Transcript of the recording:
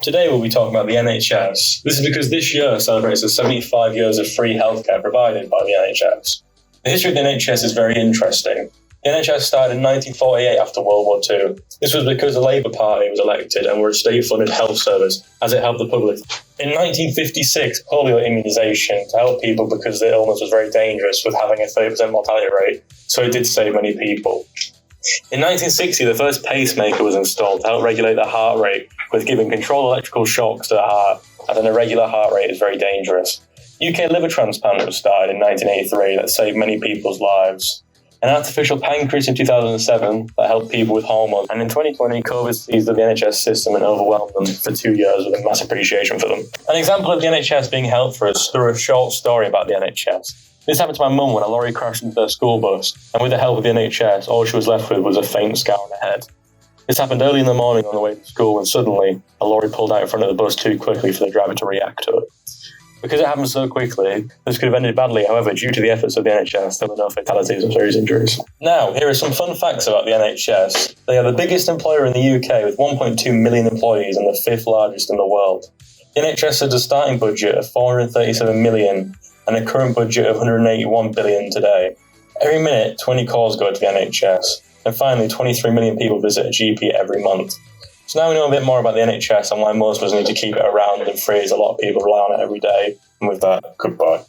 Today we'll be talking about the NHS. This is because this year celebrates the 75 years of free healthcare provided by the NHS. The history of the NHS is very interesting. The NHS started in 1948 after World War II. This was because the Labour Party was elected and were a state-funded health service as it helped the public. In 1956, polio immunisation to help people because the illness was very dangerous with having a 30% mortality rate, so it did save many people. In 1960, the first pacemaker was installed to help regulate the heart rate with giving controlled electrical shocks to the heart, as an irregular heart rate is very dangerous. UK liver transplant was started in 1983 that saved many people's lives. An artificial pancreas in 2007 that helped people with hormones. And in 2020, COVID seized the NHS system and overwhelmed them for 2 years with a mass appreciation for them. An example of the NHS being helped for us through a short story about the NHS. This happened to my mum when a lorry crashed into their school bus, and with the help of the NHS, all she was left with was a faint scar on her head. This happened early in the morning on the way to school when suddenly a lorry pulled out in front of the bus too quickly for the driver to react to it. Because it happened so quickly, this could have ended badly. However, due to the efforts of the NHS, there were no fatalities or serious injuries. Now, here are some fun facts about the NHS. They are the biggest employer in the UK with 1.2 million employees and the 5th largest in the world. The NHS has a starting budget of 437 million and a current budget of 181 billion today. Every minute, 20 calls go to the NHS. And finally, 23 million people visit a GP every month. So now we know a bit more about the NHS and why most of us need to keep it around and free, as a lot of people rely on it every day. And with that, goodbye.